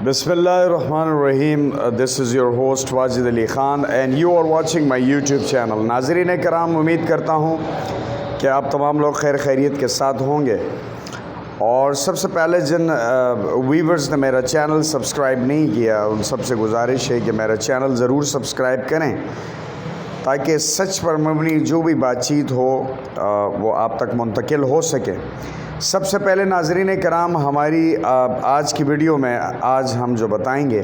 Bismillahirrahmanirrahim. This is your host Wajid Ali Khan and you are watching my YouTube channel. नाज़रीन कराम, उम्मीद करता हूँ कि आप तमाम लोग खैर खैरियत के साथ होंगे। और सबसे पहले जिन व्यूवर्स ने मेरा चैनल सब्सक्राइब नहीं किया उन सबसे गुजारिश है कि मेरा चैनल ज़रूर सब्सक्राइब करें ताकि सच पर मबनी जो भी बातचीत हो वो आप तक मुंतकिल हो सके। सबसे पहले नाज़रीन कराम, हमारी आज की वीडियो में आज हम जो बताएंगे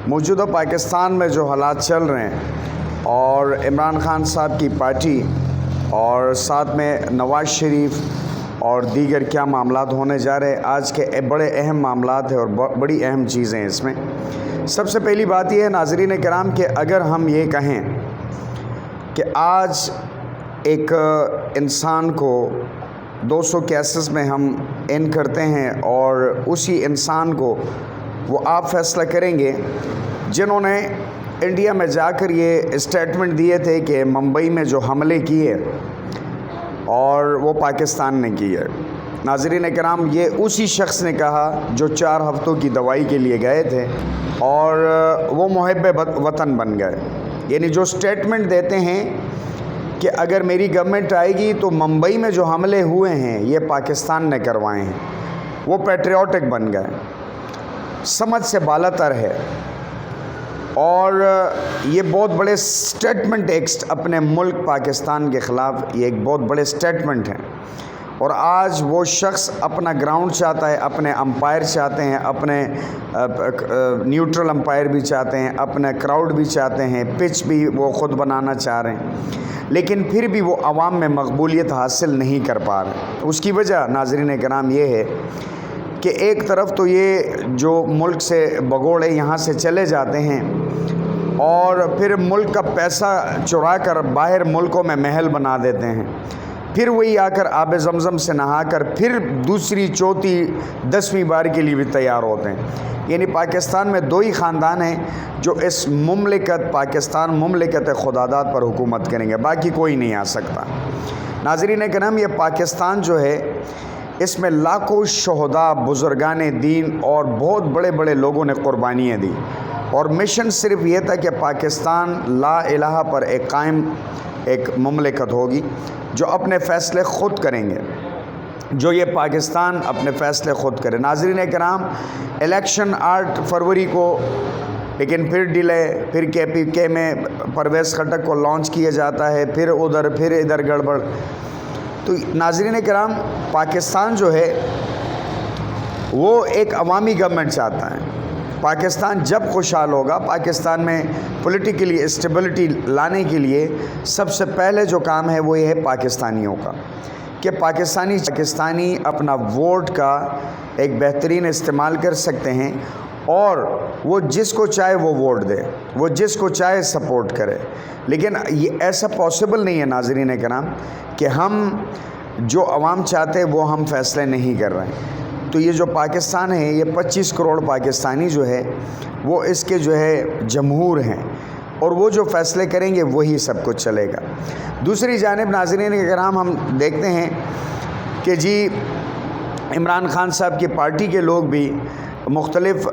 मौजूदा पाकिस्तान में जो हालात चल रहे हैं और इमरान खान साहब की पार्टी और साथ में नवाज़ शरीफ और दीगर क्या मामलात होने जा रहे हैं। आज के बड़े अहम मामलात हैं और बड़ी अहम चीज़ें हैं इसमें। सबसे पहली बात यह है नाज़रीन कराम कि अगर हम ये कहें कि आज एक इंसान को 200 केसेस में हम इन करते हैं और उसी इंसान को वो आप फैसला करेंगे जिन्होंने इंडिया में जाकर ये स्टेटमेंट दिए थे कि मुंबई में जो हमले किए और वो पाकिस्तान ने किए। नाज़रीन कराम, ये उसी शख्स ने कहा जो 4 हफ्तों की दवाई के लिए गए थे और वो मुहिब वतन बन गए। यानी जो स्टेटमेंट देते हैं कि अगर मेरी गवर्नमेंट आएगी तो मुंबई में जो हमले हुए हैं ये पाकिस्तान ने करवाए हैं, वो पैट्रियाटिक बन गए। समझ से बालातर है और ये बहुत बड़े स्टेटमेंट एक अपने मुल्क पाकिस्तान के ख़िलाफ़ ये एक बहुत बड़े स्टेटमेंट हैं। और आज वो शख्स अपना ग्राउंड चाहता है, अपने अंपायर चाहते हैं, अपने न्यूट्रल अंपायर भी चाहते हैं, अपने क्राउड भी चाहते हैं, पिच भी वो ख़ुद बनाना चाह रहे हैं, लेकिन फिर भी वो आवाम में मकबूलियत हासिल नहीं कर पा रहे। उसकी वजह नाज़रीन कराम ये है कि एक तरफ तो ये जो मुल्क से भगोड़े यहाँ से चले जाते हैं और फिर मुल्क का पैसा चुरा कर बाहर मुल्कों में महल बना देते हैं, फिर वही आकर आब ज़मज़म से नहाकर फिर दूसरी चौथी 10वीं बार के लिए भी तैयार होते हैं। यानी पाकिस्तान में 2 ही ख़ानदान हैं जो इस मुमलिकत पाकिस्तान मुमलिकत खुदादात पर हुकूमत करेंगे, बाकी कोई नहीं आ सकता। नाज़रीन कराम, ये पाकिस्तान जो है इसमें लाखों शहदा, बुज़ुर्गान दीन और बहुत बड़े बड़े लोगों ने क़ुरबानियाँ दी और मिशन सिर्फ ये था कि पाकिस्तान ला इलाहा पर एक कायम एक मुमलिकत होगी जो अपने फ़ैसले ख़ुद करेंगे, जो ये पाकिस्तान अपने फ़ैसले ख़ुद करे। नाज़रीन कराम, इलेक्शन 8 फरवरी को, लेकिन फिर डिले, फिर KPK में परवेज़ खटक को लॉन्च किया जाता है, फिर उधर फिर इधर गड़बड़। तो नाज़रीन कराम, पाकिस्तान जो है वो एक अवामी गवर्नमेंट चाहता है। पाकिस्तान जब खुशहाल होगा, पाकिस्तान में पॉलिटिकली स्टेबिलिटी लाने के लिए सबसे पहले जो काम है वो ये है पाकिस्तानियों का कि पाकिस्तानी अपना वोट का एक बेहतरीन इस्तेमाल कर सकते हैं और वो जिसको चाहे वो वोट दे, वो जिसको चाहे सपोर्ट करे। लेकिन ये ऐसा पॉसिबल नहीं है नाज़रीन कराम कि हम जो अवाम चाहते हैं वो हम फ़ैसले नहीं कर रहे हैं। तो ये जो पाकिस्तान है, ये 25 करोड़ पाकिस्तानी जो है वो इसके जो है जमहूर हैं और वो जो फ़ैसले करेंगे वही सब कुछ चलेगा। दूसरी जानिब नाज़रीन कराम, हम देखते हैं कि जी इमरान खान साहब की पार्टी के लोग भी मुख्तलिफ़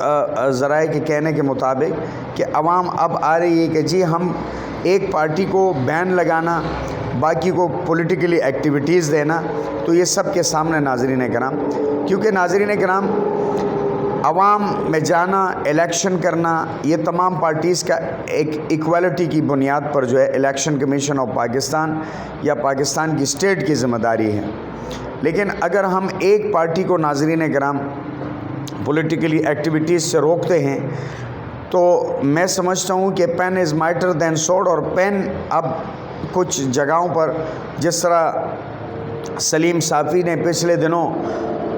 ज़राए के कहने के मुताबिक कि अवाम अब आ रही है कि जी हम एक पार्टी को बैन लगाना, बाकी को पॉलिटिकली एक्टिविटीज़ देना, तो ये सब के सामने नाज़रीन कराम, क्योंकि नाज़रीन कराम अवाम में जाना, इलेक्शन करना, ये तमाम पार्टीज़ का एक इक्वालिटी की बुनियाद पर जो है इलेक्शन कमीशन ऑफ पाकिस्तान या पाकिस्तान की स्टेट की ज़िम्मेदारी है। लेकिन अगर हम एक पार्टी को नाज़रीन कराम पॉलिटिकली एक्टिविटीज़ से रोकते हैं तो मैं समझता हूँ कि pen is mightier than sword. और पेन अब कुछ जगहों पर, जिस तरह सलीम साफ़ी ने पिछले दिनों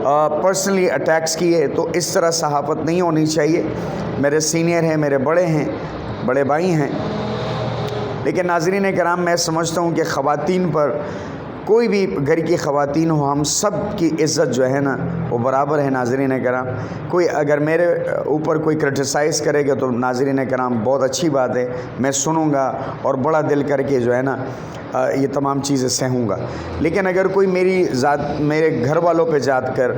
पर्सनली अटैक्स किए, तो इस तरह सहाफ़त नहीं होनी चाहिए। मेरे सीनियर हैं, मेरे बड़े भाई हैं, लेकिन नाज़रीन कराम मैं समझता हूँ कि ख़वातीन पर کوئی بھی گھر کی خواتین ہو، ہم سب کی عزت جو ہے نا وہ برابر ہے ناظرین کرام۔ کوئی اگر میرے اوپر کوئی کرٹیسائز کرے گا تو ناظرین کرام بہت اچھی بات ہے، میں سنوں گا اور بڑا دل کر کے جو ہے نا یہ تمام چیزیں سہوں گا۔ لیکن اگر کوئی میرے گھر والوں پہ جات کر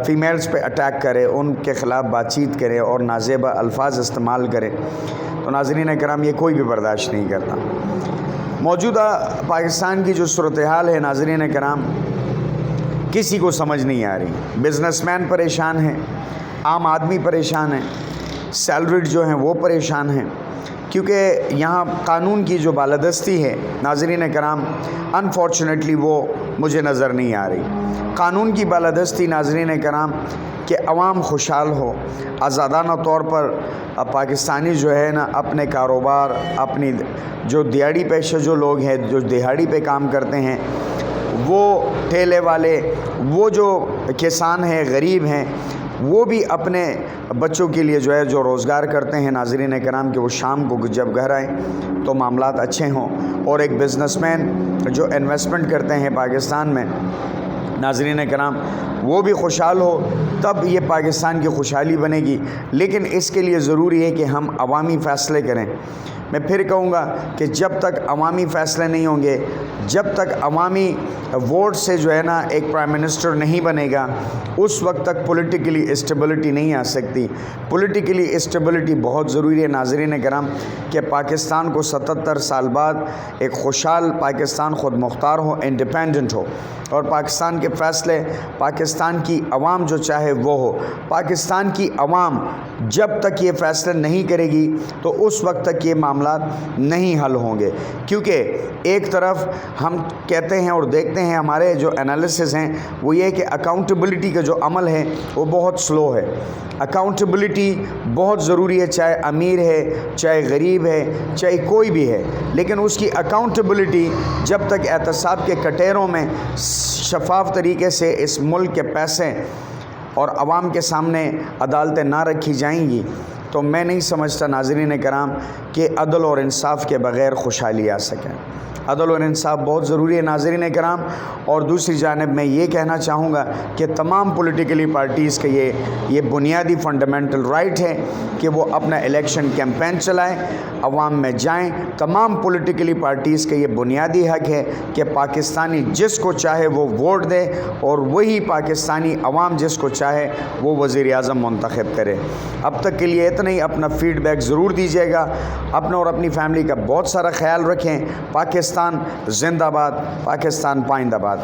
فیمیلز پہ اٹیک کرے، ان کے خلاف بات چیت کرے اور نازیبہ الفاظ استعمال کرے تو ناظرین کرام یہ کوئی بھی برداشت نہیں کرتا۔ موجودہ پاکستان کی جو صورتحال ہے ناظرین کرام کسی کو سمجھ نہیں آ رہی۔ بزنس مین پریشان ہیں، عام آدمی پریشان ہیں، سیلریڈ جو ہیں وہ پریشان ہیں، کیونکہ یہاں قانون کی جو بالادستی ہے ناظرین کرام انفارچونیٹلی وہ مجھے نظر نہیں آ رہی۔ قانون کی بالادستی ناظرین کرام کہ عوام خوشحال ہو، آزادانہ طور پر پاکستانی جو ہے نا اپنے کاروبار، اپنی جو دیہڑی پیشہ جو لوگ ہیں جو دیہڑی پہ کام کرتے ہیں، وہ ٹھیلے والے، وہ جو کسان ہیں، غریب ہیں، وہ بھی اپنے بچوں کے لیے جو ہے جو روزگار کرتے ہیں ناظرین کرام کہ وہ شام کو جب گھر آئیں تو معاملات اچھے ہوں، اور ایک بزنس مین جو انویسٹمنٹ کرتے ہیں پاکستان میں ناظرین کرام وہ بھی خوشحال ہو، تب یہ پاکستان کی خوشحالی بنے گی۔ لیکن اس کے لیے ضروری ہے کہ ہم عوامی فیصلے کریں۔ میں پھر کہوں گا کہ جب تک عوامی فیصلے نہیں ہوں گے، جب تک عوامی ووٹ سے جو ہے نا ایک پرائم منسٹر نہیں بنے گا، اس وقت تک پولیٹیکلی اسٹیبلٹی نہیں آ سکتی۔ پولیٹیکلی اسٹیبلٹی بہت ضروری ہے ناظرین کرام کہ پاکستان کو 77 سال بعد ایک خوشحال پاکستان خود مختار ہو، انڈیپینڈنٹ ہو، اور پاکستان کے فیصلے پاکستان کی عوام جو چاہے وہ ہو۔ پاکستان کی عوام جب تک یہ فیصلے نہیں کرے گی تو اس وقت تک یہ معاملات نہیں حل ہوں گے، کیونکہ ایک طرف ہم کہتے ہیں اور دیکھتے ہیں ہمارے جو انالیسز ہیں وہ یہ کہ اکاؤنٹیبلٹی کا جو عمل ہے وہ بہت سلو ہے۔ اکاؤنٹیبلٹی بہت ضروری ہے، چاہے امیر ہے، چاہے غریب ہے، چاہے کوئی بھی ہے، لیکن اس کی اکاؤنٹیبلٹی جب تک احتساب کے کٹہروں میں شفاف طریقے سے اس ملک کے پیسے اور عوام کے سامنے عدالتیں نہ رکھی جائیں گی تو میں نہیں سمجھتا ناظرین کرام کہ عدل اور انصاف کے بغیر خوشحالی آ سکے۔ عدل اور انصاف بہت ضروری ہے ناظرین کرام۔ اور دوسری جانب میں یہ کہنا چاہوں گا کہ تمام پولیٹیکلی پارٹیز کا یہ بنیادی فنڈامنٹل رائٹ ہے کہ وہ اپنا الیکشن کیمپین چلائیں، عوام میں جائیں۔ تمام پولیٹیکلی پارٹیز کا یہ بنیادی حق ہے کہ پاکستانی جس کو چاہے وہ ووٹ دے اور وہی پاکستانی عوام جس کو چاہے وہ وزیر اعظم منتخب کرے۔ اب تک کے لیے اتنا ہی۔ اپنا فیڈ بیک ضرور دیجیے گا، اپنا اور اپنی فیملی کا بہت سارا خیال رکھیں۔ پاکستان زندہ باد، پاکستان پائندہ باد۔